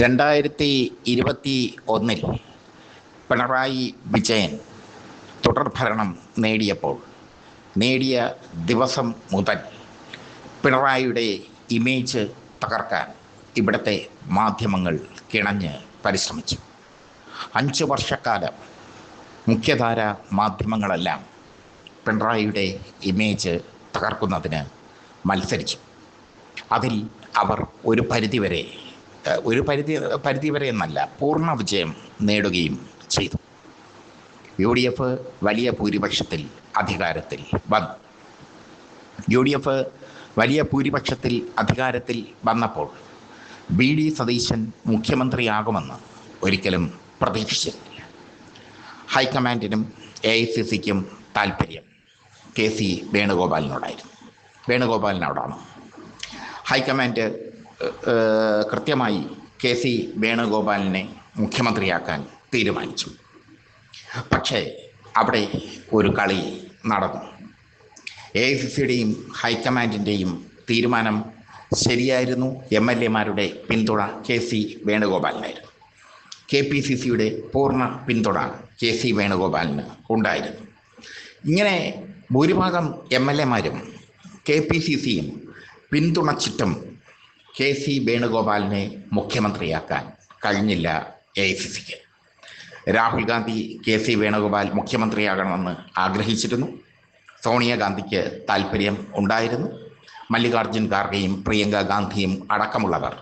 2021 പിണറായി വിജയൻ തുടർഭരണം നേടിയപ്പോൾ നേടിയ ദിവസം മുതൽ പിണറായിയുടെ ഇമേജ് തകർക്കാൻ ഇവിടുത്തെ മാധ്യമങ്ങൾ കിണഞ്ഞ് പരിശ്രമിച്ചു. 5 വർഷക്കാലം മുഖ്യധാര മാധ്യമങ്ങളെല്ലാം പിണറായിയുടെ ഇമേജ് തകർക്കുന്നതിന് മത്സരിച്ചു. അതിൽ അവർ ഒരു പരിധിവരെ എന്നല്ല, പൂർണ്ണ വിജയം നേടുകയും ചെയ്തു. UDF വലിയ ഭൂരിപക്ഷത്തിൽ അധികാരത്തിൽ വന്നു. വന്നപ്പോൾ VD സതീശൻ മുഖ്യമന്ത്രിയാകുമെന്ന് ഒരിക്കലും പ്രതീക്ഷിച്ചിരുന്നില്ല. ഹൈക്കമാൻഡിനും AICCക്കും താല്പര്യം KC വേണുഗോപാലിനോടാണ്. ഹൈക്കമാൻഡ് കൃത്യമായി KC വേണുഗോപാലിനെ മുഖ്യമന്ത്രിയാക്കാൻ തീരുമാനിച്ചു. പക്ഷേ അവിടെ ഒരു കളി നടന്നു. AICCയുടെയും ഹൈക്കമാൻഡിൻ്റെയും തീരുമാനം ശരിയായിരുന്നു. MLA മാരുടെ പിന്തുണ KC വേണുഗോപാലിനായിരുന്നു. KPCCയുടെ പൂർണ്ണ പിന്തുണ KC വേണുഗോപാലിന് ഉണ്ടായിരുന്നു. ഇങ്ങനെ ഭൂരിഭാഗം MLA മാരും KPCCയും പിന്തുണച്ചിട്ടും KC വേണുഗോപാലിനെ മുഖ്യമന്ത്രിയാക്കാൻ കഴിഞ്ഞില്ല AICCക്ക്. രാഹുൽ ഗാന്ധി KC വേണുഗോപാൽ മുഖ്യമന്ത്രിയാകണമെന്ന് ആഗ്രഹിച്ചിരുന്നു. സോണിയാഗാന്ധിക്ക് താല്പര്യം ഉണ്ടായിരുന്നു. മല്ലികാർജുൻ ഖാർഗെയും പ്രിയങ്ക ഗാന്ധിയും അടക്കമുള്ളവർ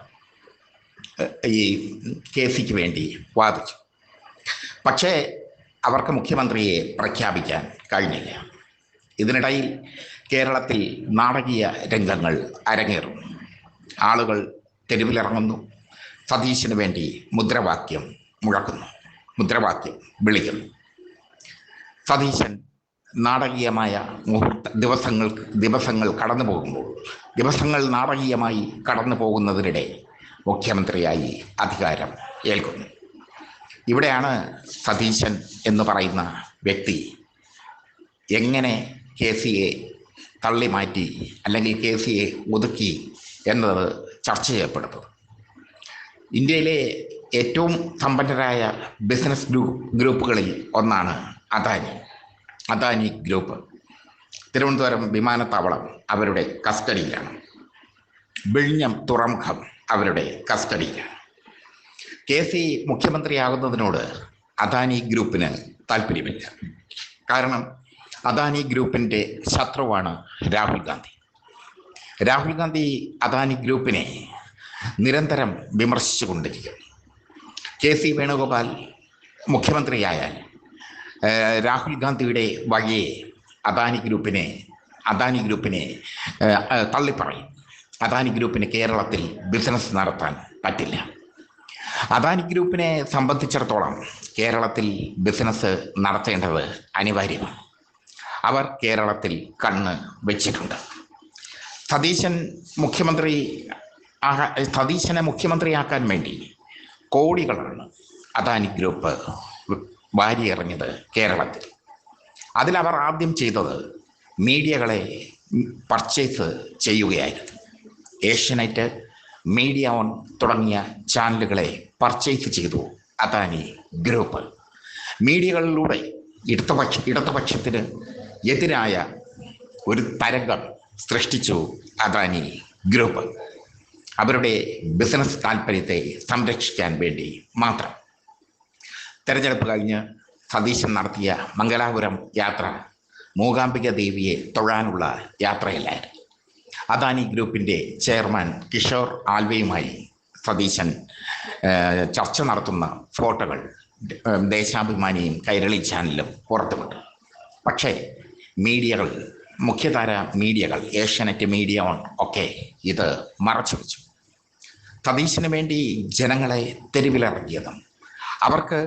ഈ KCക്ക് വേണ്ടി വാദിച്ചു. പക്ഷേ അവർക്ക് മുഖ്യമന്ത്രിയെ പ്രഖ്യാപിക്കാൻ കഴിഞ്ഞില്ല. ഇതിനിടയിൽ കേരളത്തിൽ നാടകീയ രംഗങ്ങൾ അരങ്ങേറും. ആളുകൾ തെരുവിലിറങ്ങുന്നു. സതീശന് വേണ്ടി മുദ്രാവാക്യം വിളിക്കുന്നു. സതീശൻ നാടകീയമായ ദിവസങ്ങൾ നാടകീയമായി കടന്നു പോകുന്നതിനിടെ മുഖ്യമന്ത്രിയായി അധികാരം ഏൽക്കുന്നു. ഇവിടെയാണ് സതീശൻ എന്ന് പറയുന്ന വ്യക്തി എങ്ങനെ KCയെ തള്ളിമാറ്റി അല്ലെങ്കിൽ KCയെ ഒതുക്കി എന്നത് ചർച്ച ചെയ്യപ്പെടുന്നത്. ഇന്ത്യയിലെ ഏറ്റവും സമ്പന്നരായ ബിസിനസ് ഗ്രൂപ്പുകളിൽ ഒന്നാണ് അദാനി ഗ്രൂപ്പ്. തിരുവനന്തപുരം വിമാനത്താവളം അവരുടെ കസ്റ്റഡിയിലാണ്. വിഴിഞ്ഞം തുറമുഖം അവരുടെ കസ്റ്റഡിയിലാണ്. KC മുഖ്യമന്ത്രിയാകുന്നതിനോട് അദാനി ഗ്രൂപ്പിന് താല്പര്യമില്ല. കാരണം അദാനി ഗ്രൂപ്പിൻ്റെ ശത്രുവാണ് രാഹുൽ ഗാന്ധി അദാനി ഗ്രൂപ്പിനെ നിരന്തരം വിമർശിച്ചു കൊണ്ടിരിക്കുന്നു. KC വേണുഗോപാൽ മുഖ്യമന്ത്രിയായാൽ രാഹുൽ ഗാന്ധിയുടെ വഴിയെ അദാനി ഗ്രൂപ്പിനെ തള്ളിപ്പറയും. അദാനി ഗ്രൂപ്പിന് കേരളത്തിൽ ബിസിനസ് നടത്താൻ പറ്റില്ല. അദാനി ഗ്രൂപ്പിനെ സംബന്ധിച്ചിടത്തോളം കേരളത്തിൽ ബിസിനസ് നടത്തേണ്ടത് അനിവാര്യമാണ്. അവർ കേരളത്തിൽ കണ്ണ് വെച്ചിട്ടുണ്ട്. സതീശനെ മുഖ്യമന്ത്രിയാക്കാൻ വേണ്ടി കോടികളാണ് അദാനി ഗ്രൂപ്പ് വാരിയെറിഞ്ഞത് കേരളത്തിൽ. അതിലവർ ആദ്യം ചെയ്തത് മീഡിയകളെ പർച്ചേസ് ചെയ്യുകയായിരുന്നു. ഏഷ്യാനെറ്റ്, മീഡിയ ഓൺ തുടങ്ങിയ ചാനലുകളെ പർച്ചേസ് ചെയ്തു അദാനി ഗ്രൂപ്പ്. മീഡിയകളിലൂടെ ഇടതുപക്ഷത്തിന് എതിരായ ഒരു തരംഗം സൃഷ്ടിച്ചു അദാനി ഗ്രൂപ്പ്. അവരുടെ ബിസിനസ് താല്പര്യത്തെ സംരക്ഷിക്കാൻ വേണ്ടി മാത്രം. തെരഞ്ഞെടുപ്പ് കഴിഞ്ഞ് സതീശൻ നടത്തിയ മംഗലാപുരം യാത്ര മൂകാംബിക ദേവിയെ തൊഴാനുള്ള യാത്രയല്ലായിരുന്നു. അദാനി ഗ്രൂപ്പിൻ്റെ ചെയർമാൻ കിഷോർ ആൽവയുമായി സതീശൻ ചർച്ച നടത്തുന്ന ഫോട്ടോകൾ ദേശാഭിമാനിയും കൈരളി ചാനലും പുറത്തുവിട്ടു. പക്ഷേ മുഖ്യധാര മീഡിയകൾ, ഏഷ്യാനെറ്റ്, മീഡിയ ഓൺ ഒക്കെ ഇത് മറച്ചു വെച്ചു. സതീശന് വേണ്ടി ജനങ്ങളെ തെരുവിലിറങ്ങിയതും അവർക്ക്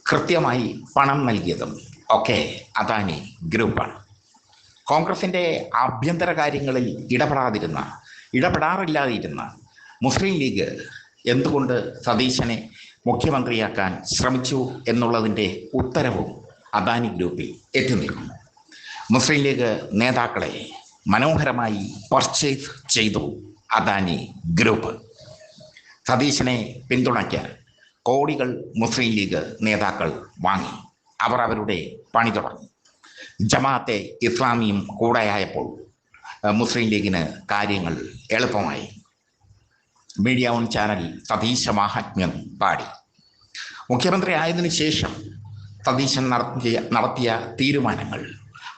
കൃത്യമായി പണം നൽകിയതും ഒക്കെ അദാനി ഗ്രൂപ്പാണ്. കോൺഗ്രസിൻ്റെ ആഭ്യന്തര കാര്യങ്ങളിൽ ഇടപെടാറില്ലാതിരുന്ന മുസ്ലിം ലീഗ് എന്തുകൊണ്ട് സതീശനെ മുഖ്യമന്ത്രിയാക്കാൻ ശ്രമിച്ചു എന്നുള്ളതിൻ്റെ ഉത്തരവും അദാനി ഗ്രൂപ്പിൽ എത്തി നിൽക്കുന്നു. മുസ്ലിം ലീഗ് നേതാക്കളെ മനോഹരമായി പർച്ചേസ് ചെയ്തു അദാനി ഗ്രൂപ്പ്. സതീശനെ പിന്തുണയ്ക്കാൻ കോടികൾ മുസ്ലിം ലീഗ് നേതാക്കൾ വാങ്ങി. അവർ അവരുടെ പണി തുടങ്ങി. ജമാഅത്തെ ഇസ്ലാമിയും കൂടെയായപ്പോൾ മുസ്ലിം ലീഗിന് കാര്യങ്ങൾ എളുപ്പമായി. മീഡിയ ഓൺ ചാനൽ സതീശ മാഹാത്മ്യം പാടി. മുഖ്യമന്ത്രി ആയതിനു ശേഷം സതീശൻ നടത്തിയ തീരുമാനങ്ങൾ,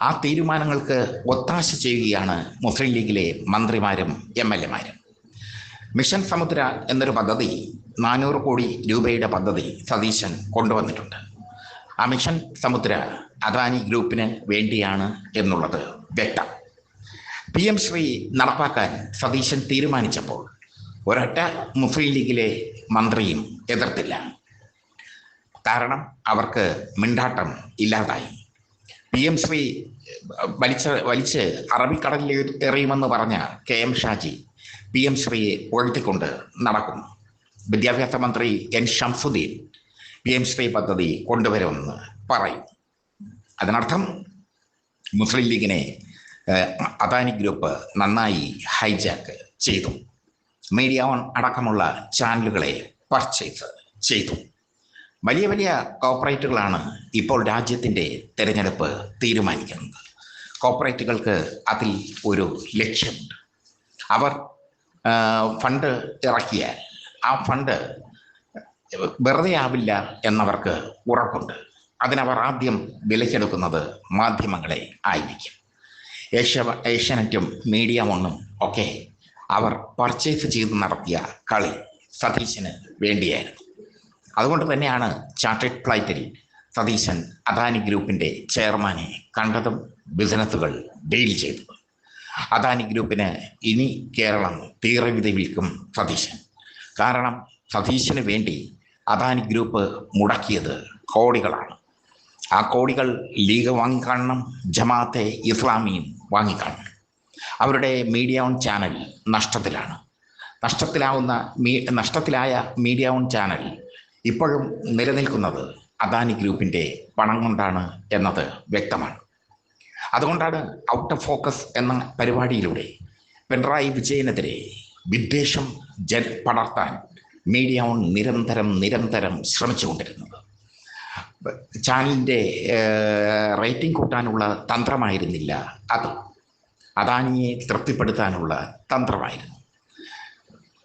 ആ തീരുമാനങ്ങൾക്ക് ഒത്താശ ചെയ്യുകയാണ് മുസ്ലിം ലീഗിലെ മന്ത്രിമാരും MLA-മാരും. മിഷൻ സമുദ്ര എന്നൊരു പദ്ധതി, 400 കോടി രൂപയുടെ പദ്ധതി സതീശൻ കൊണ്ടുവന്നിട്ടുണ്ട്. ആ മിഷൻ സമുദ്ര അദാനി ഗ്രൂപ്പിന് വേണ്ടിയാണ് എന്നുള്ളത് വ്യക്തം. PM ശ്രീ നടപ്പാക്കാൻ സതീശൻ തീരുമാനിച്ചപ്പോൾ ഒരൊറ്റ മുസ്ലിം ലീഗിലെ മന്ത്രിയും എതിർത്തില്ല. കാരണം അവർക്ക് മിണ്ടാട്ടം ഇല്ലാതായി. PM ശ്രീ വലിച്ച് അറബിക്കടലിൽ എറിയുമെന്ന് പറഞ്ഞ KM ഷാജി PM ശ്രീയെ ഉയർത്തിക്കൊണ്ട് നടക്കുന്നു. വിദ്യാഭ്യാസ മന്ത്രി N ഷംസുദ്ദീൻ PM ശ്രീ പദ്ധതി കൊണ്ടുവരുമെന്ന് പറയും. അതിനർത്ഥം മുസ്ലിം ലീഗിനെ അദാനി ഗ്രൂപ്പ് നന്നായി ഹൈജാക്ക് ചെയ്തു. മീഡിയ ഓൺ അടക്കമുള്ള ചാനലുകളെ പർച്ചേസ് ചെയ്തു. വലിയ വലിയ കോർപ്പറേറ്റുകളാണ് ഇപ്പോൾ രാജ്യത്തിൻ്റെ തിരഞ്ഞെടുപ്പ് തീരുമാനിക്കുന്നത്. കോർപ്പറേറ്റുകൾക്ക് അതിൽ ഒരു ലക്ഷ്യമുണ്ട്. അവർ ഫണ്ട് ഇറക്കിയാൽ ആ ഫണ്ട് വെറുതെ ആവില്ല എന്നവർക്ക് ഉറപ്പുണ്ട്. അതിനവർ ആദ്യം വിലക്കെടുക്കുന്നത് മാധ്യമങ്ങളെ ആയിരിക്കും. ഏഷ്യാനെറ്റും മീഡിയ ഒന്നും ഒക്കെ അവർ പർച്ചേസ് ചെയ്ത് നടത്തിയ കളി സതീശന് വേണ്ടിയായിരുന്നു. അതുകൊണ്ട് തന്നെയാണ് ചാർട്ടേഡ് ഫ്ലൈറ്റിൽ സതീശൻ അദാനി ഗ്രൂപ്പിൻ്റെ ചെയർമാനെ കണ്ടതും ബിസിനസ്സുകൾ ഡീൽ ചെയ്തതും. അദാനി ഗ്രൂപ്പിന് ഇനി കേരളം തീറെഴുതി വിൽക്കും സതീശൻ. കാരണം സതീശന് വേണ്ടി അദാനി ഗ്രൂപ്പ് മുടക്കിയത് കോടികളാണ്. ആ കോടികൾ ലീഗ് വാങ്ങിക്കാണണം, ജമാഅത്തെ ഇസ്ലാമിയും വാങ്ങിക്കാണണം. അവരുടെ മീഡിയ ഓൺ ചാനൽ നഷ്ടത്തിലാണ്. നഷ്ടത്തിലായ മീഡിയ ഓൺ ചാനൽ ഇപ്പോഴും നിലനിൽക്കുന്നത് അദാനി ഗ്രൂപ്പിൻ്റെ പണം കൊണ്ടാണ് എന്നത് വ്യക്തമാണ്. അതുകൊണ്ടാണ് ഔട്ട് ഓഫ് ഫോക്കസ് എന്ന പരിപാടിയിലൂടെ പിണറായി വിജയനെതിരെ വിദ്വേഷം പടർത്താൻ മീഡിയ ഓൺ നിരന്തരം ശ്രമിച്ചുകൊണ്ടിരുന്നത്. ചാനലിൻ്റെ റേറ്റിംഗ് കൂട്ടാനുള്ള തന്ത്രമായിരുന്നില്ല അത്, അദാനിയെ തൃപ്തിപ്പെടുത്താനുള്ള തന്ത്രമായിരുന്നു.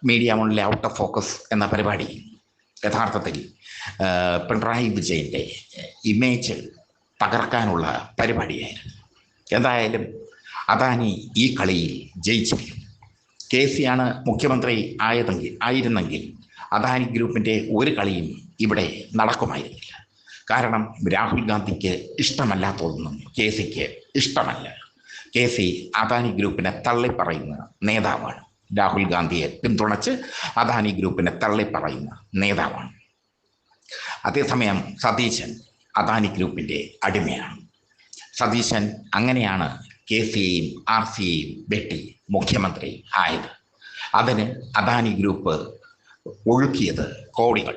മീഡിയ ഓണിലെ ഔട്ട് ഓഫ് ഫോക്കസ് എന്ന പരിപാടി യഥാർത്ഥത്തിൽ പിണറായി വിജയൻ്റെ ഇമേജ് തകർക്കാനുള്ള പരിപാടിയായിരുന്നു. എന്തായാലും അദാനി ഈ കളിയിൽ ജയിച്ചിരിക്കും. KC ആണ് മുഖ്യമന്ത്രി ആയിരുന്നെങ്കിൽ അദാനി ഗ്രൂപ്പിൻ്റെ ഒരു കളിയും ഇവിടെ നടക്കുമായിരുന്നില്ല. കാരണം രാഹുൽ ഗാന്ധിക്ക് ഇഷ്ടമല്ലാത്തതൊന്നും KCക്ക് ഇഷ്ടമല്ല. KC അദാനി ഗ്രൂപ്പിനെ തള്ളിപ്പറയുന്ന നേതാവാണ്. രാഹുൽ ഗാന്ധിയെ പിന്തുണച്ച് അദാനി ഗ്രൂപ്പിനെ തള്ളിപ്പറയുന്ന നേതാവാണ്. അതേസമയം സതീശൻ അദാനി ഗ്രൂപ്പിൻ്റെ അടിമയാണ്. സതീശൻ അങ്ങനെയാണ് KCയെയും RCയെയും വെട്ടി മുഖ്യമന്ത്രി ആയത്. അതിന് അദാനി ഗ്രൂപ്പ് ഒഴുക്കിയത് കോടികൾ.